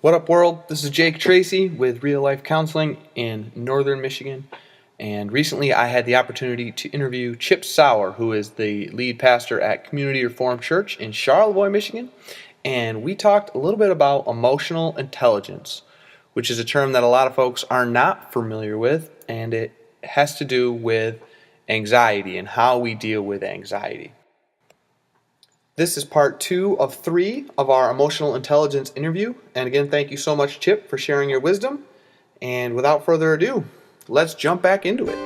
What up, world? This is Jake Tracy with Real Life Counseling in Northern Michigan. And recently I had the opportunity to interview Chip Sauer, who is the lead pastor at Community Reformed Church in Charlevoix, Michigan. And we talked a little bit about emotional intelligence, which is a term that a lot of folks are not familiar with. And it has to do with anxiety and how we deal with anxiety. This is part 2 of 3 of our emotional intelligence interview. And again, thank you so much, Chip, for sharing your wisdom. And without further ado, let's jump back into it.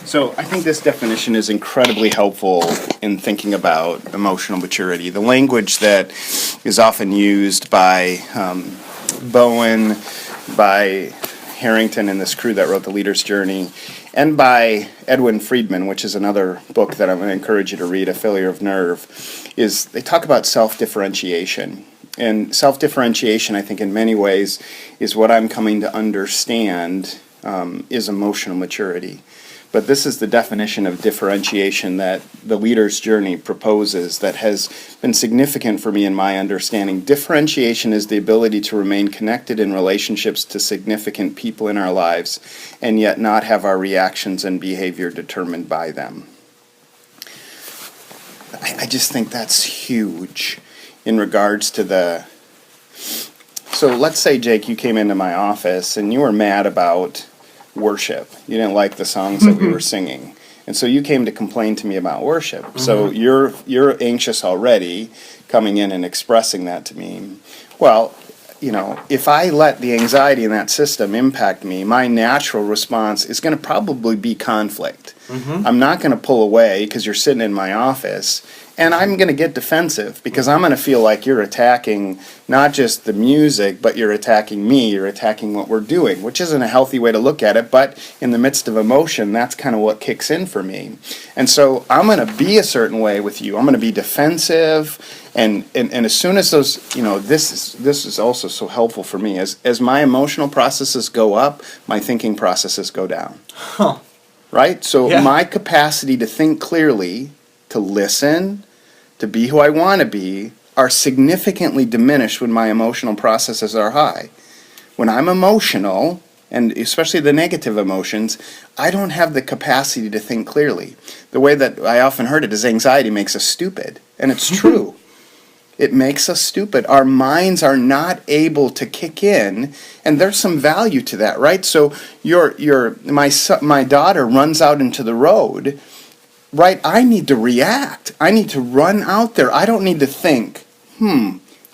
So I think this definition is incredibly helpful in thinking about emotional maturity. The language that is often used by Bowen, by Harrington and this crew that wrote The Leader's Journey, and by Edwin Friedman, which is another book that I'm going to encourage you to read, A Failure of Nerve, is they talk about self-differentiation. And self-differentiation, I think in many ways, is what I'm coming to understand is emotional maturity. But this is the definition of differentiation that The Leader's Journey proposes that has been significant for me in my understanding. Differentiation is the ability to remain connected in relationships to significant people in our lives and yet not have our reactions and behavior determined by them. I just think that's huge in regards to the... So let's say, Jake, you came into my office and you were mad about worship. You didn't like the songs that we were singing. And so you came to complain to me about worship. Mm-hmm. So you're anxious already coming in and expressing that to me. Well, you know, if I let the anxiety in that system impact me, my natural response is going to probably be conflict. Mm-hmm. I'm not going to pull away because you're sitting in my office, and I'm going to get defensive because I'm going to feel like you're attacking not just the music, but you're attacking me, you're attacking what we're doing, which isn't a healthy way to look at it, but in the midst of emotion, that's kind of what kicks in for me. And so I'm going to be a certain way with you. I'm going to be defensive, and as soon as those, you know, this is also so helpful for me. As my emotional processes go up, my thinking processes go down. Huh. Right? So my capacity to think clearly, to listen, to be who I want to be, are significantly diminished when my emotional processes are high. When I'm emotional, and especially the negative emotions, I don't have the capacity to think clearly. The way that I often heard it is anxiety makes us stupid. And it's true. It makes us stupid. Our minds are not able to kick in, and there's some value to that, right? So my daughter runs out into the road, right? I need to react. I need to run out there. I don't need to think,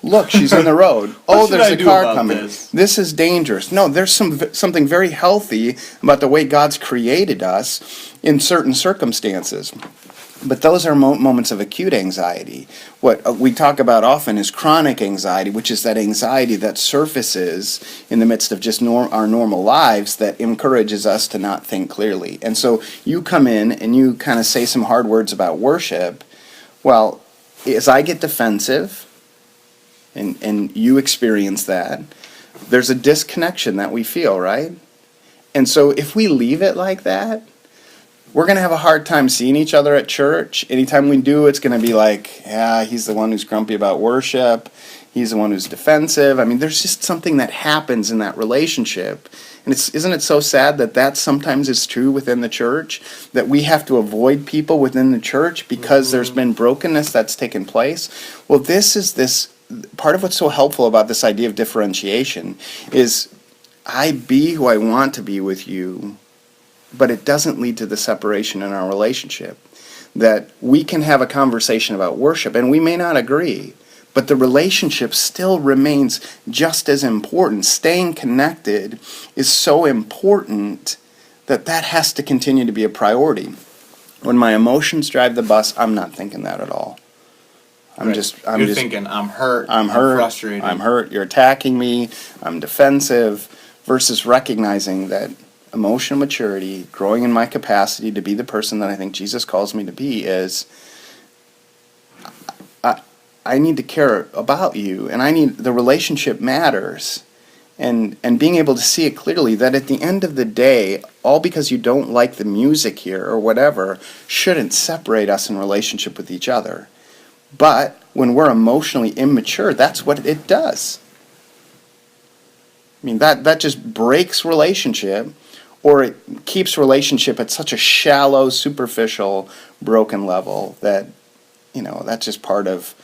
look, she's in the road. Oh, there's a car coming. This is dangerous. No, there's something very healthy about the way God's created us in certain circumstances. But those are moments of acute anxiety. What we talk about often is chronic anxiety, which is that anxiety that surfaces in the midst of just our normal lives that encourages us to not think clearly. And so you come in and you kind of say some hard words about worship. Well, as I get defensive, and you experience that, there's a disconnection that we feel, right? And so if we leave it like that, we're going to have a hard time seeing each other at church. Anytime we do, it's going to be like, yeah, he's the one who's grumpy about worship. He's the one who's defensive. I mean, there's just something that happens in that relationship. And isn't it so sad that sometimes is true within the church, that we have to avoid people within the church because there's been brokenness that's taken place? Well, this part of what's so helpful about this idea of differentiation is I be who I want to be with you, but it doesn't lead to the separation in our relationship. That we can have a conversation about worship, and we may not agree, but the relationship still remains just as important. Staying connected is so important that has to continue to be a priority. When my emotions drive the bus, I'm not thinking that at all. You're thinking, I'm hurt, I'm frustrated. I'm hurt, you're attacking me, I'm defensive, versus recognizing that emotional maturity, growing in my capacity to be the person that I think Jesus calls me to be, is I need to care about you, and the relationship matters, and being able to see it clearly that at the end of the day, all because you don't like the music here or whatever, shouldn't separate us in relationship with each other. But when we're emotionally immature, that's what it does. I mean, that just breaks relationship, or it keeps relationship at such a shallow, superficial, broken level that, that's just part of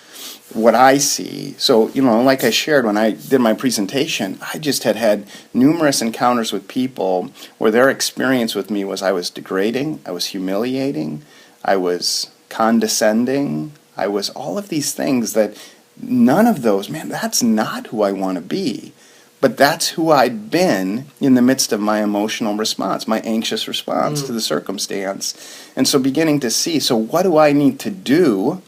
what I see. So, like I shared when I did my presentation, I just had numerous encounters with people where their experience with me was I was degrading, I was humiliating, I was condescending, I was all of these things that none of those, man, that's not who I want to be. But that's who I'd been in the midst of my emotional response, my anxious response to the circumstance. And so beginning to see, so what do I need to do,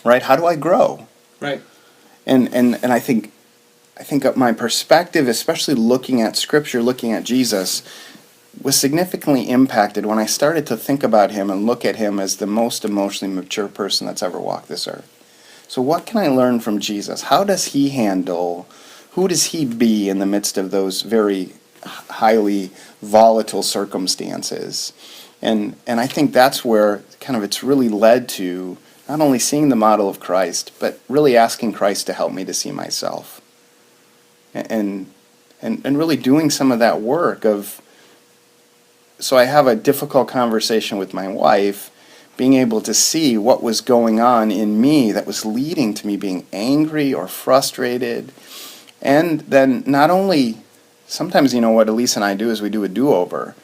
right? How do I grow? Right. And I think my perspective, especially looking at Scripture, looking at Jesus, was significantly impacted when I started to think about him and look at him as the most emotionally mature person that's ever walked this earth. So what can I learn from Jesus? How does he handle, who does he be in the midst of those very highly volatile circumstances? And I think that's where kind of it's really led to not only seeing the model of Christ, but really asking Christ to help me to see myself. And really doing some of that work of, so I have a difficult conversation with my wife, being able to see what was going on in me that was leading to me being angry or frustrated. And then not only, sometimes what Elise and I do is we do a do-over.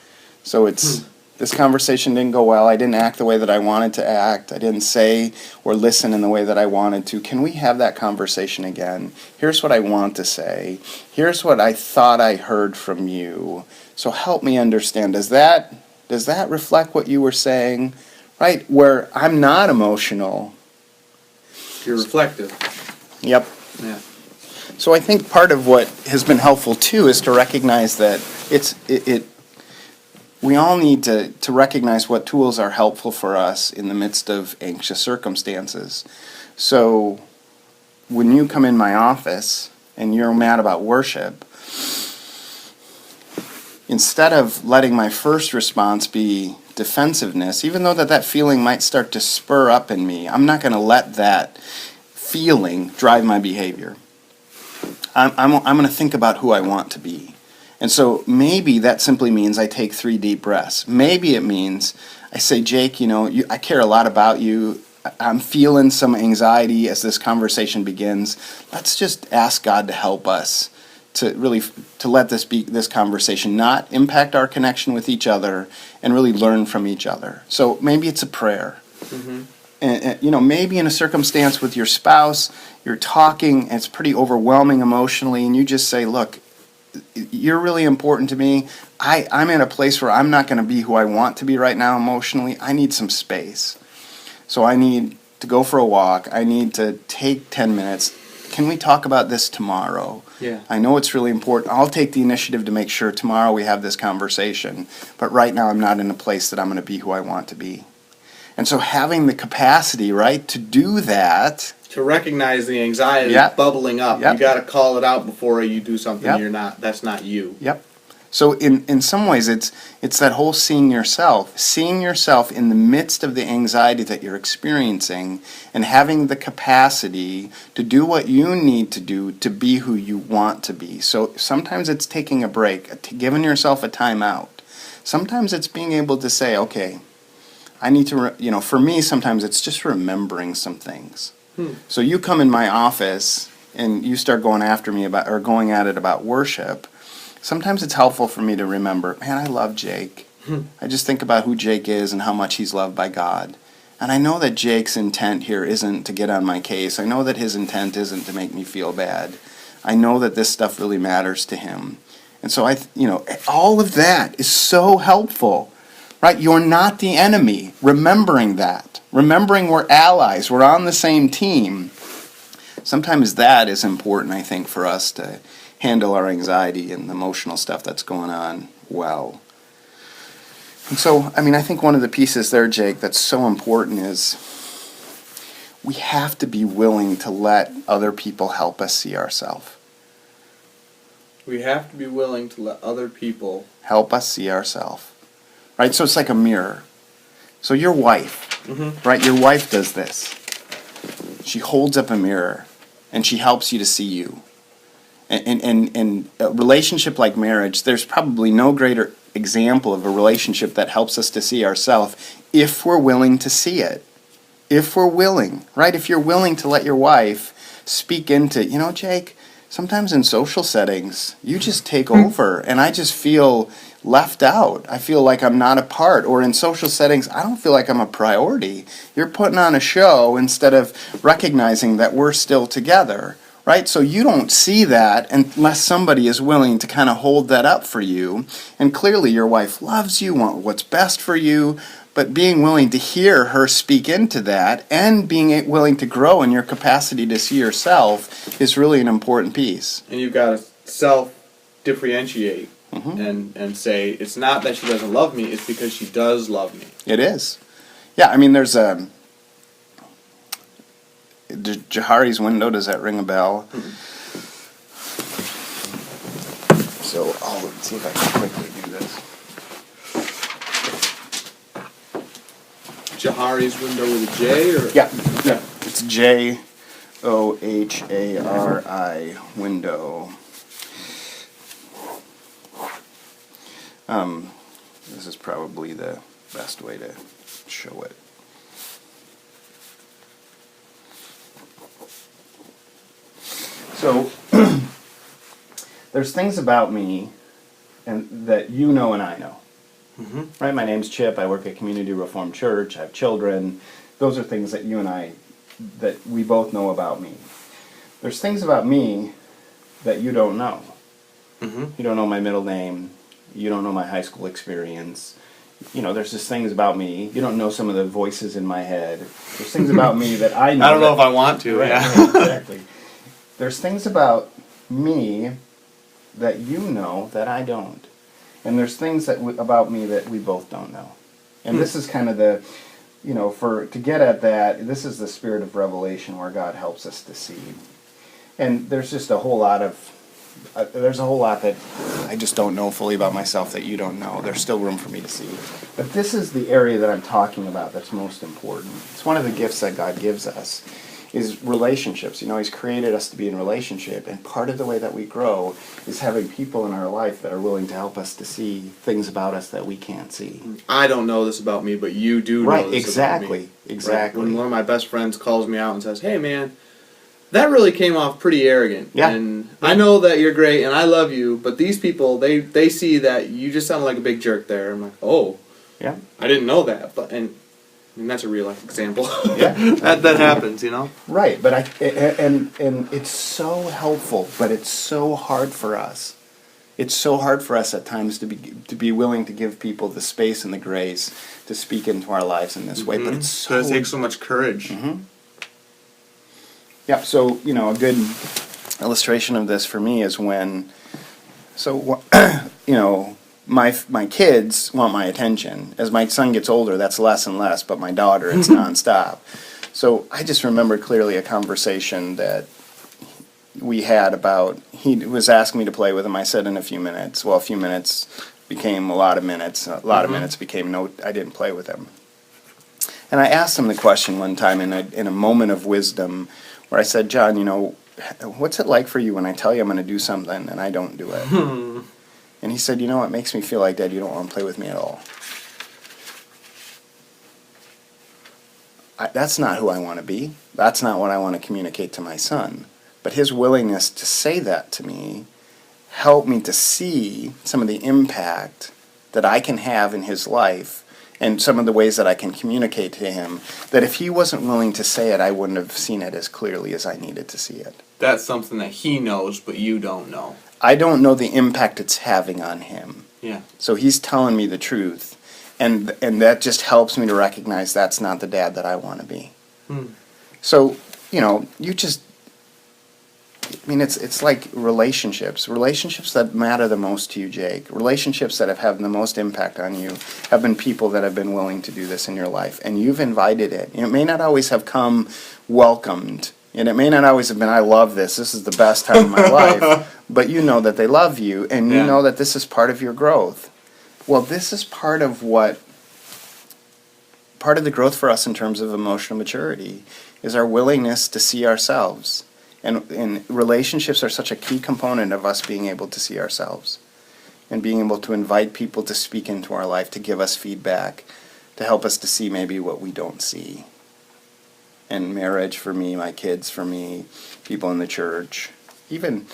So it's, this conversation didn't go well, I didn't act the way that I wanted to act, I didn't say or listen in the way that I wanted to. Can we have that conversation again? Here's what I want to say. Here's what I thought I heard from you. So help me understand. Does that reflect what you were saying? Right? Where I'm not emotional. You're reflective. Yep. Yeah. So I think part of what has been helpful too is to recognize that we all need to recognize what tools are helpful for us in the midst of anxious circumstances. So when you come in my office and you're mad about worship, instead of letting my first response be defensiveness, even though that feeling might start to spur up in me, I'm not going to let that feeling drive my behavior. I'm going to think about who I want to be. And so maybe that simply means I take 3 deep breaths. Maybe it means I say, Jake, I care a lot about you. I'm feeling some anxiety as this conversation begins. Let's just ask God to help us to let this conversation not impact our connection with each other and really learn from each other. So maybe it's a prayer. Mm-hmm. And maybe in a circumstance with your spouse, you're talking, and it's pretty overwhelming emotionally, and you just say, look, you're really important to me. I'm in a place where I'm not going to be who I want to be right now emotionally. I need some space. So I need to go for a walk. I need to take 10 minutes. Can we talk about this tomorrow? Yeah. I know it's really important. I'll take the initiative to make sure tomorrow we have this conversation. But right now I'm not in a place that I'm going to be who I want to be. And so having the capacity, right, to do that. To recognize the anxiety bubbling up. Yep. You got to call it out before you do something that's not you. Yep. So in some ways it's that whole seeing yourself in the midst of the anxiety that you're experiencing and having the capacity to do what you need to do to be who you want to be. So sometimes it's taking a break, giving yourself a timeout. Sometimes it's being able to say, okay, I need to, for me, sometimes it's just remembering some things. So you come in my office and you start going after me going at it about worship. Sometimes it's helpful for me to remember, man, I love Jake. I just think about who Jake is and how much he's loved by God. And I know that Jake's intent here isn't to get on my case. I know that his intent isn't to make me feel bad. I know that this stuff really matters to him. And so all of that is so helpful. Right? You're not the enemy. Remembering that. Remembering we're allies. We're on the same team. Sometimes that is important, I think, for us to handle our anxiety and the emotional stuff that's going on well. And so, I think one of the pieces there, Jake, that's so important is we have to be willing to let other people help us see ourselves. We have to be willing to let other people help us see ourselves. Right? So it's like a mirror. So your wife, right? Your wife does this. She holds up a mirror and she helps you to see you. And a relationship like marriage, there's probably no greater example of a relationship that helps us to see ourselves if we're willing to see it. If we're willing, right? If you're willing to let your wife speak into, Jake, sometimes in social settings, you just take over and I just feel left out. I feel like I'm not a part. Or in social settings, I don't feel like I'm a priority. You're putting on a show instead of recognizing that we're still together. Right? So you don't see that unless somebody is willing to kind of hold that up for you. And clearly your wife loves you, wants what's best for you, but being willing to hear her speak into that and being willing to grow in your capacity to see yourself is really an important piece. And you've got to self-differentiate and say, it's not that she doesn't love me, it's because she does love me. It is. Yeah, I mean, there's a... Johari's window, does that ring a bell? So I'll see if I can quickly do this. Johari's window with a J? Or? Yeah. It's Johari window. This is probably the best way to show it. So, there's things about me and that you know and I know. Right? My name's Chip. I work at Community Reformed Church. I have children. Those are things that you and I, that we both know about me. There's things about me that you don't know. You don't know my middle name. You don't know my high school experience. There's just things about me. You don't know some of the voices in my head. There's things about me that I know. I don't know if I want to. Right, Yeah. right, exactly. There's things about me that you know that I don't. And there's things about me that we both don't know. And this is kind of the, to get at that, this is the spirit of revelation where God helps us to see. And there's just a whole lot that I just don't know fully about myself that you don't know. There's still room for me to see. But this is the area that I'm talking about that's most important. It's one of the gifts that God gives us. Is relationships. He's created us to be in relationship, and part of the way that we grow is having people in our life that are willing to help us to see things about us that we can't see. I don't know this about me, but you do know this about me. Exactly. When one of my best friends calls me out and says, "Hey man, that really came off pretty arrogant. Yeah. And I know that you're great and I love you, but these people, they see that you just sound like a big jerk there." I'm like, "Oh, yeah, I didn't know that." And that's a real life example. Yeah. that happens, Right, but and it's so helpful, but it's so hard for us. It's so hard for us at times to be willing to give people the space and the grace to speak into our lives in this way. But it's so... It takes so much courage. Yeah, so, a good illustration of this for me is when... So, my kids want my attention. As my son gets older, that's less and less, but my daughter, it's nonstop. So I just remember clearly a conversation that we had about, he was asking me to play with him. I said in a few minutes. Well, a few minutes became a lot of minutes. A lot of minutes became I didn't play with him. And I asked him the question one time in a moment of wisdom where I said, "John, what's it like for you when I tell you I'm going to do something and I don't do it?" And he said, "It makes me feel like, Dad, you don't want to play with me at all." That's not who I want to be. That's not what I want to communicate to my son. But his willingness to say that to me helped me to see some of the impact that I can have in his life and some of the ways that I can communicate to him that if he wasn't willing to say it, I wouldn't have seen it as clearly as I needed to see it. That's something that he knows, but you don't know. I don't know the impact it's having on him. Yeah. So he's telling me the truth, and that just helps me to recognize that's not the dad that I want to be. So, it's like relationships that matter the most to you, Jake. Relationships that have had the most impact on you have been people that have been willing to do this in your life, and you've invited it. It may not always have come welcomed And it may not always have been, I love this. This is the best time of my life. But you know that they love you, and you know that this is part of your growth. Well, this is part of the growth for us in terms of emotional maturity is our willingness to see ourselves. And relationships are such a key component of us being able to see ourselves and being able to invite people to speak into our life, to give us feedback, to help us to see maybe what we don't see. And marriage for me, my kids for me, people in the church, even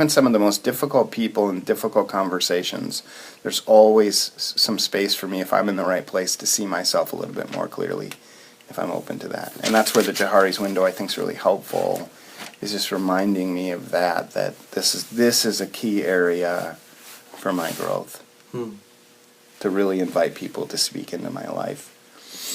some of the most difficult people and difficult conversations, there's always some space for me if I'm in the right place to see myself a little bit more clearly, if I'm open to that. And that's where the Johari's window I think is really helpful, is just reminding me of that this is a key area for my growth, to really invite people to speak into my life.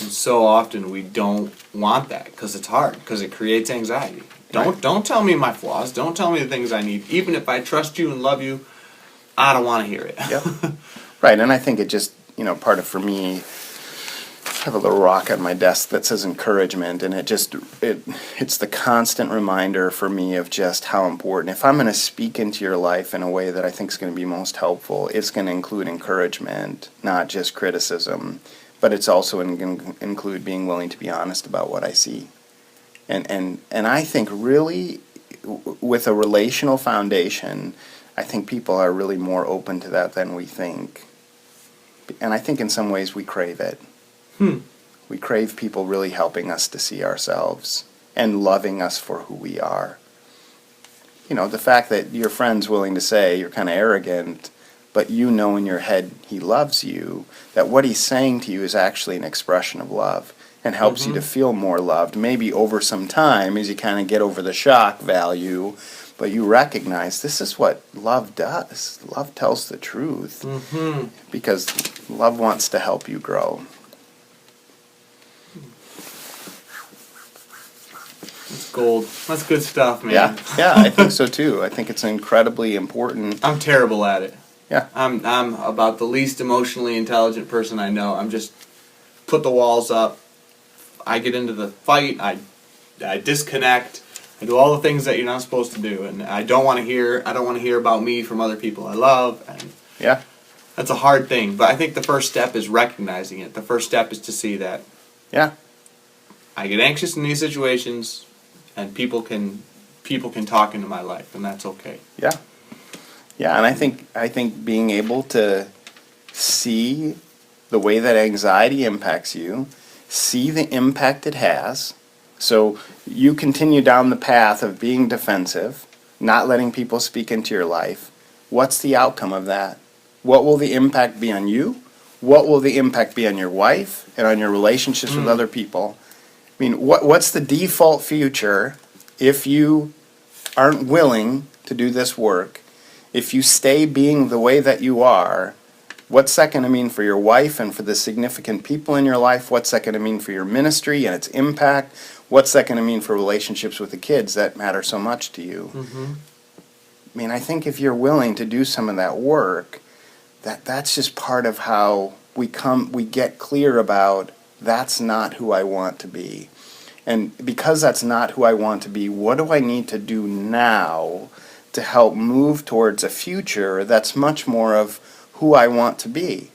And so often we don't want that because it's hard, because it creates anxiety. Don't tell me my flaws. Don't tell me the things I need. Even if I trust you and love you, I don't want to hear it. Yep. Right, and I think it just, part of, for me, I have a little rock on my desk that says encouragement, and it's the constant reminder for me of just how important. If I'm going to speak into your life in a way that I think is going to be most helpful, it's going to include encouragement, not just criticism, but it's also going to include being willing to be honest about what I see. And I think really, with a relational foundation, I think people are really more open to that than we think. And I think in some ways we crave it. We crave people really helping us to see ourselves and loving us for who we are. The fact that your friend's willing to say you're kind of arrogant, but in your head he loves you, that what he's saying to you is actually an expression of love and helps you to feel more loved, maybe over some time as you kind of get over the shock value, but you recognize this is what love does. Love tells the truth because love wants to help you grow. That's gold. That's good stuff, man. Yeah, I think so too. I think it's incredibly important. I'm terrible at it. Yeah. I'm about the least emotionally intelligent person I know. I'm just put the walls up. I get into the fight. I disconnect. I do all the things that you're not supposed to do, and I don't want to hear about me from other people I love. And that's a hard thing. But I think the first step is recognizing it. The first step is to see that. Yeah. I get anxious in these situations, and people can talk into my life, and that's okay. Yeah. Yeah, and I think being able to see the way that anxiety impacts you, see the impact it has. So you continue down the path of being defensive, not letting people speak into your life. What's the outcome of that? What will the impact be on you? What will the impact be on your wife and on your relationships with other people? I mean, what's the default future if you aren't willing to do this work? If you stay being the way that you are, what's that going to mean for your wife and for the significant people in your life? What's that going to mean for your ministry and its impact? What's that going to mean for relationships with the kids that matter so much to you? I mean, I think if you're willing to do some of that work, that's just part of how we get clear about that's not who I want to be. And because that's not who I want to be, what do I need to do now to help move towards a future that's much more of who I want to be?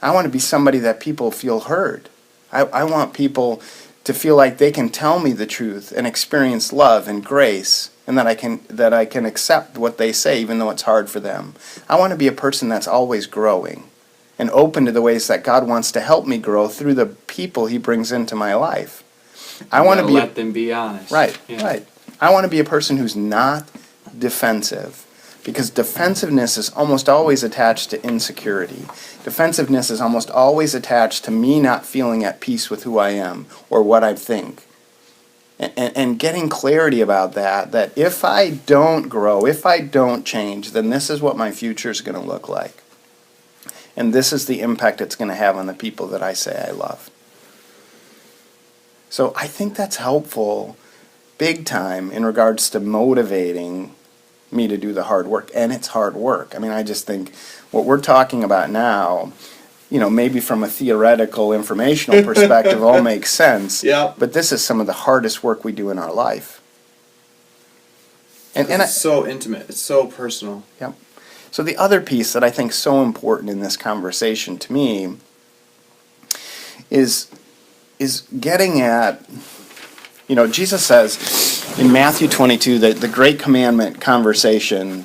I want to be somebody that people feel heard. I want people to feel like they can tell me the truth and experience love and grace, and that I can accept what they say even though it's hard for them. I want to be a person that's always growing and open to the ways that God wants to help me grow through the people he brings into my life. I want to let them be honest. Right. I want to be a person who's not defensive, because defensiveness is almost always attached to insecurity. Defensiveness is almost always attached to me not feeling at peace with who I am or what I think. And getting clarity about that if I don't grow, if I don't change, then this is what my future is going to look like. And this is the impact it's going to have on the people that I say I love. So I think that's helpful big time in regards to motivating me to do the hard work. And it's hard work. I mean, I just think what we're talking about now, maybe from a theoretical, informational perspective, all makes sense. Yeah. But this is some of the hardest work we do in our life. And it's so intimate. It's so personal. Yep. So the other piece that I think is so important in this conversation to me is getting at, Jesus says in Matthew 22 that the great commandment conversation,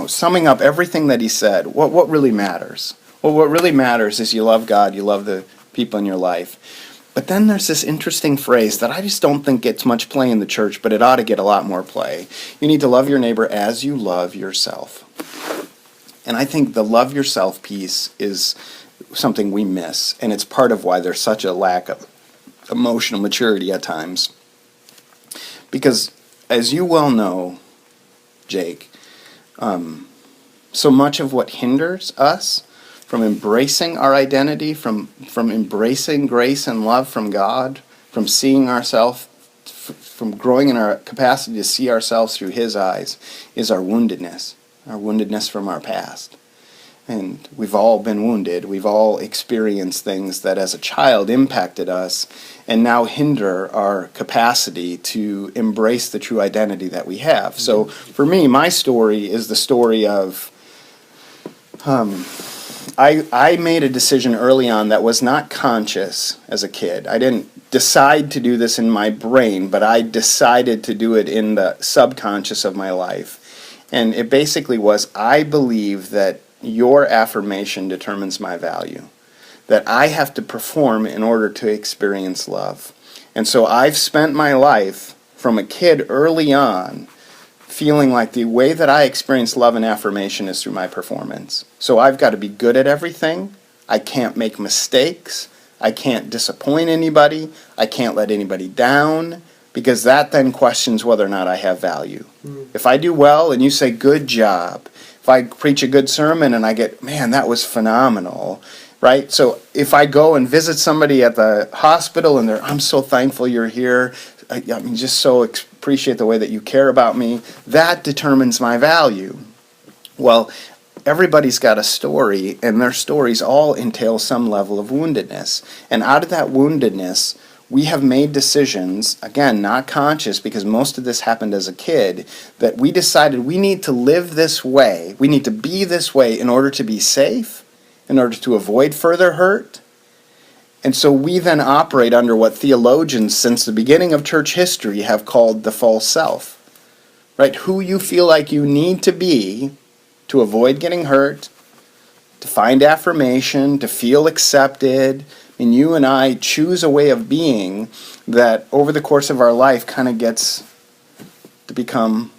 summing up everything that he said, what really matters? Well, what really matters is you love God, you love the people in your life. But then there's this interesting phrase that I just don't think gets much play in the church, but it ought to get a lot more play. You need to love your neighbor as you love yourself. And I think the love yourself piece is something we miss, and it's part of why there's such a lack of emotional maturity at times. Because, as you well know, Jake, so much of what hinders us from embracing our identity, from embracing grace and love from God, from seeing ourselves, from growing in our capacity to see ourselves through His eyes, is our woundedness from our past. And we've all been wounded. We've all experienced things that as a child impacted us and now hinder our capacity to embrace the true identity that we have. So for me, my story is the story of I made a decision early on that was not conscious as a kid. I didn't decide to do this in my brain, but I decided to do it in the subconscious of my life. And it basically was, I believe that your affirmation determines my value, that I have to perform in order to experience love. And so I've spent my life from a kid early on feeling like the way that I experience love and affirmation is through my performance. So I've got to be good at everything. I can't make mistakes. I can't disappoint anybody. I can't let anybody down, because that then questions whether or not I have value. If I do well and you say, good job, if I preach a good sermon and I get, man, that was phenomenal, right? So if I go and visit somebody at the hospital and I'm so thankful you're here, I mean, just so appreciate the way that you care about me, that determines my value. Well, everybody's got a story, and their stories all entail some level of woundedness. And out of that woundedness, we have made decisions, again, not conscious, because most of this happened as a kid, that we decided we need to live this way, we need to be this way in order to be safe, in order to avoid further hurt. And so we then operate under what theologians since the beginning of church history have called the false self. Right? Who you feel like you need to be to avoid getting hurt, to find affirmation, to feel accepted. I mean, you and I choose a way of being that over the course of our life kind of gets to become...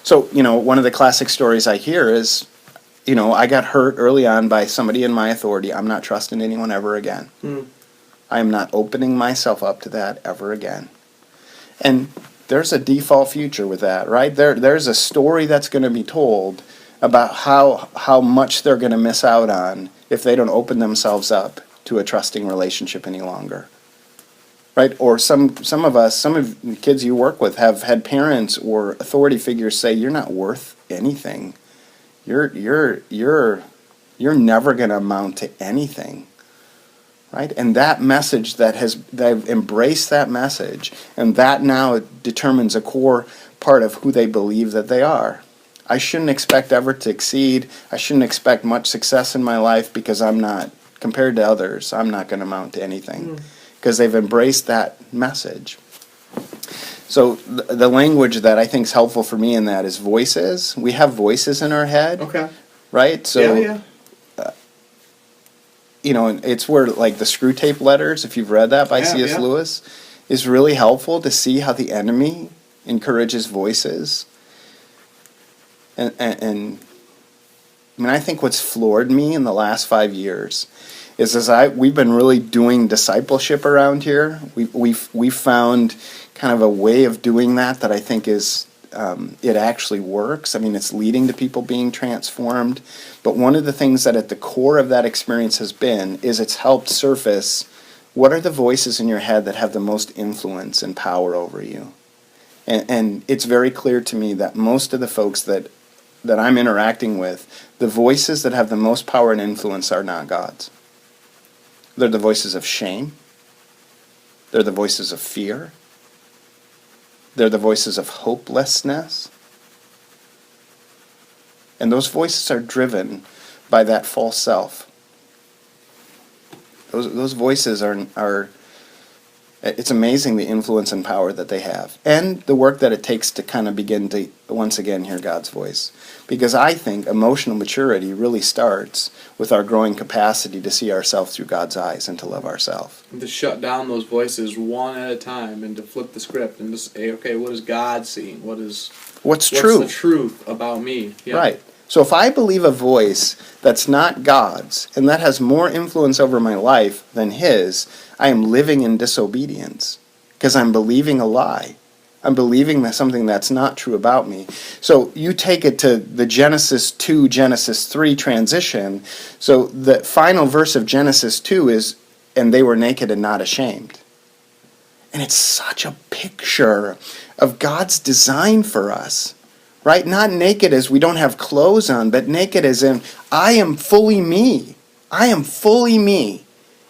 So, one of the classic stories I hear is, I got hurt early on by somebody in my authority. I'm not trusting anyone ever again. I am not opening myself up to that ever again. And there's a default future with that, right? There's a story that's going to be told about how much they're going to miss out on if they don't open themselves up to a trusting relationship any longer. Right? Or some of the kids you work with have had parents or authority figures say, you're not worth anything. You're never going to amount to anything, right? And that message they've embraced that message, and that now determines a core part of who they believe that they are. I shouldn't expect ever to exceed. I shouldn't expect much success in my life because I'm not, compared to others, I'm not going to amount to anything, because they've embraced that message. So the language that I think is helpful for me in that is voices. We have voices in our head. Okay. Right? So, yeah. It's where, like, the Screw Tape Letters, if you've read that by C.S. Lewis, is really helpful to see how the enemy encourages voices. And I mean, I think what's floored me in the last 5 years is we've been really doing discipleship around here. We've found kind of a way of doing that I think is it actually works. I mean, it's leading to people being transformed. But one of the things that at the core of that experience has been is it's helped surface what are the voices in your head that have the most influence and power over you. And it's very clear to me that most of the folks that that I'm interacting with, the voices that have the most power and influence are not God's. They're the voices of shame. They're the voices of fear. They're the voices of hopelessness. And those voices are driven by that false self. Those voices are it's amazing the influence and power that they have. And the work that it takes to kind of begin to once again hear God's voice. Because I think emotional maturity really starts with our growing capacity to see ourselves through God's eyes and to love ourselves. And to shut down those voices one at a time and to flip the script and just say, okay, what is God seeing? What's true? The truth about me? Yeah. Right. So if I believe a voice that's not God's and that has more influence over my life than His, I am living in disobedience because I'm believing a lie. I'm believing that something that's not true about me. So you take it to the Genesis 2, Genesis 3 transition. So the final verse of Genesis 2 is, and they were naked and not ashamed. And it's such a picture of God's design for us. Right? Not naked as we don't have clothes on, but naked as in, I am fully me. I am fully me.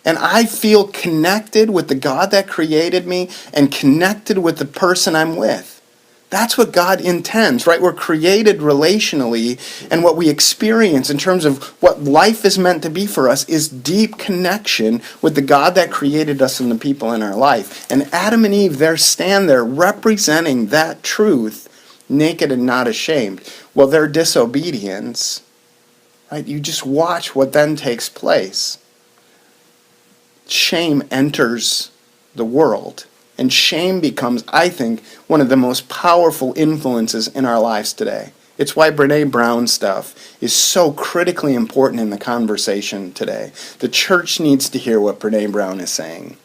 And I feel connected with the God that created me and connected with the person I'm with. That's what God intends, right? We're created relationally, and what we experience in terms of what life is meant to be for us is deep connection with the God that created us and the people in our life. And Adam and Eve, they stand there representing that truth, naked and not ashamed. Well, their disobedience, right? You just watch what then takes place. Shame enters the world. And shame becomes, I think, one of the most powerful influences in our lives today. It's why Brene Brown stuff is so critically important in the conversation today. The church needs to hear what Brene Brown is saying,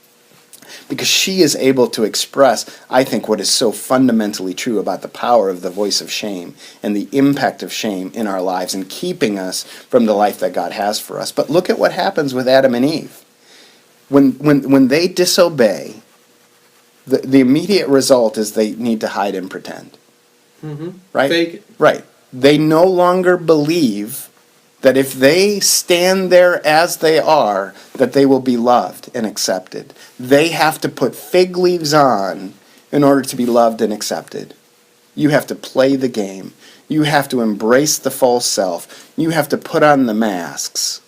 because she is able to express, I think, what is so fundamentally true about the power of the voice of shame and the impact of shame in our lives and keeping us from the life that God has for us. But look at what happens with Adam and Eve. When they disobey, the immediate result is they need to hide and pretend. Mm-hmm. Right? Fake it. Right. They no longer believe that if they stand there as they are, that they will be loved and accepted. They have to put fig leaves on in order to be loved and accepted. You have to play the game. You have to embrace the false self. You have to put on the masks.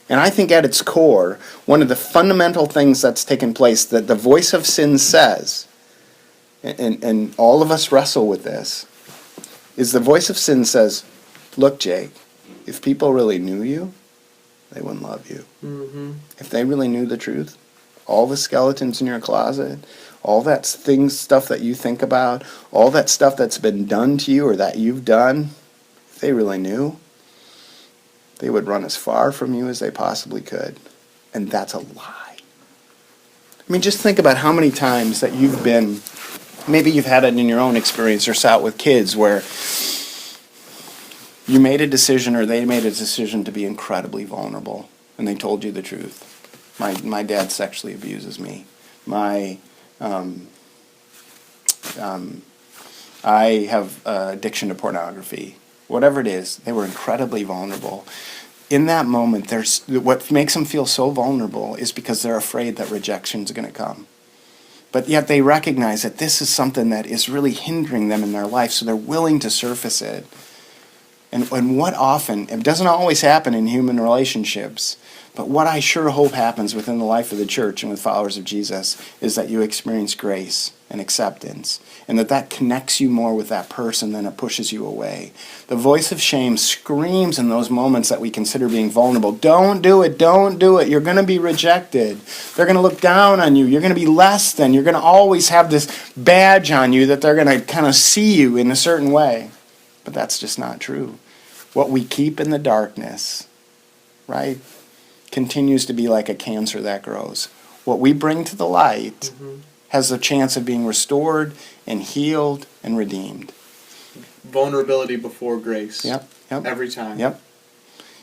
And I think at its core, one of the fundamental things that's taken place that the voice of sin says, and all of us wrestle with this, is the voice of sin says, look, Jake, if people really knew you, they wouldn't love you. Mm-hmm. If they really knew the truth, all the skeletons in your closet, all that stuff that you think about, all that stuff that's been done to you or that you've done, if they really knew, they would run as far from you as they possibly could. And that's a lie. I mean, just think about how many times that you've been, maybe you've had it in your own experience or sat with kids where you made a decision or they made a decision to be incredibly vulnerable and they told you the truth. My dad sexually abuses me. I have addiction to pornography. Whatever it is, they were incredibly vulnerable. In that moment, what makes them feel so vulnerable is because they're afraid that rejection's going to come. But yet they recognize that this is something that is really hindering them in their life, so they're willing to surface it. And what often, it doesn't always happen in human relationships, but what I sure hope happens within the life of the church and with followers of Jesus is that you experience grace and acceptance, and that connects you more with that person than it pushes you away. The voice of shame screams in those moments that we consider being vulnerable. Don't do it, don't do it. You're going to be rejected. They're going to look down on you. You're going to be less than. You're going to always have this badge on you that they're going to kind of see you in a certain way. But that's just not true. What we keep in the darkness, right, continues to be like a cancer that grows. What we bring to the light has a chance of being restored and healed and redeemed. Vulnerability before grace. Yep. Every time. Yep.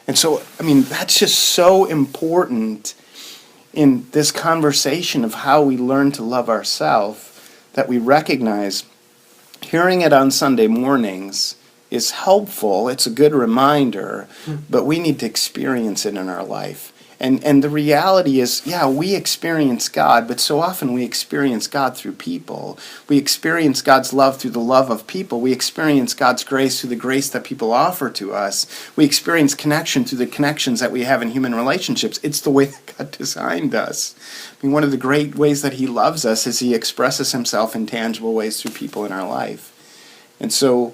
And so, I mean, that's just so important in this conversation of how we learn to love ourselves, that we recognize hearing it on Sunday mornings is helpful. It's a good reminder, but we need to experience it in our life. And the reality is, yeah, we experience God, but so often we experience God through people. We experience God's love through the love of people. We experience God's grace through the grace that people offer to us. We experience connection through the connections that we have in human relationships. It's the way that God designed us. I mean, one of the great ways that He loves us is He expresses Himself in tangible ways through people in our life. And so,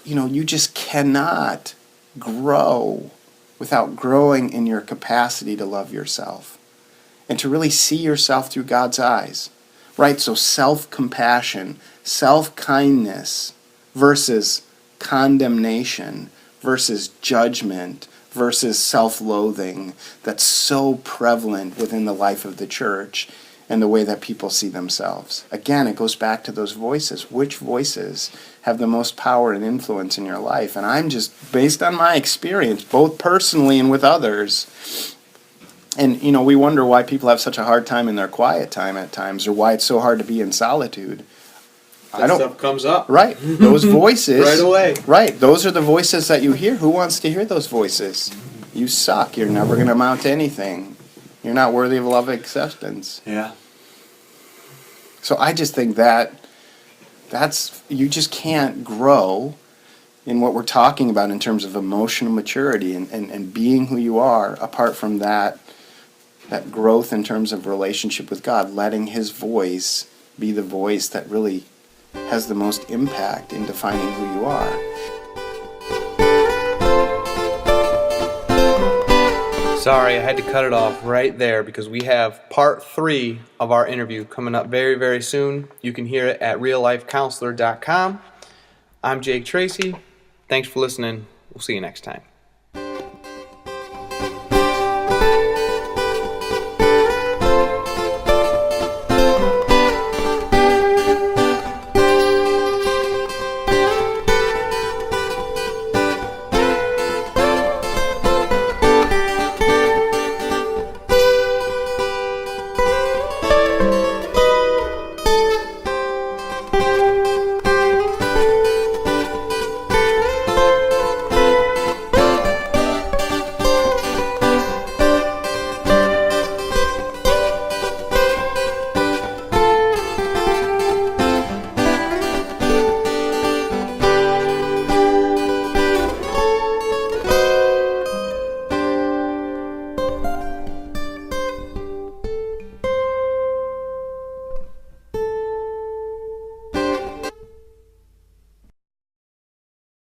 you just cannot grow without growing in your capacity to love yourself and to really see yourself through God's eyes, right? So self-compassion, self-kindness versus condemnation versus judgment versus self-loathing that's so prevalent within the life of the church and the way that people see themselves. Again, it goes back to those voices. Which voices have the most power and influence in your life? And I'm just, based on my experience, both personally and with others, and we wonder why people have such a hard time in their quiet time at times, or why it's so hard to be in solitude. Stuff comes up. Right. Those voices. Right away. Right. Those are the voices that you hear. Who wants to hear those voices? You suck. You're never going to amount to anything. You're not worthy of love and acceptance. Yeah. So I just think that's you just can't grow in what we're talking about in terms of emotional maturity and being who you are apart from that growth in terms of relationship with God, letting His voice be the voice that really has the most impact in defining who you are. Sorry, I had to cut it off right there because we have part 3 of our interview coming up very, very soon. You can hear it at reallifecounselor.com. I'm Jake Tracy. Thanks for listening. We'll see you next time.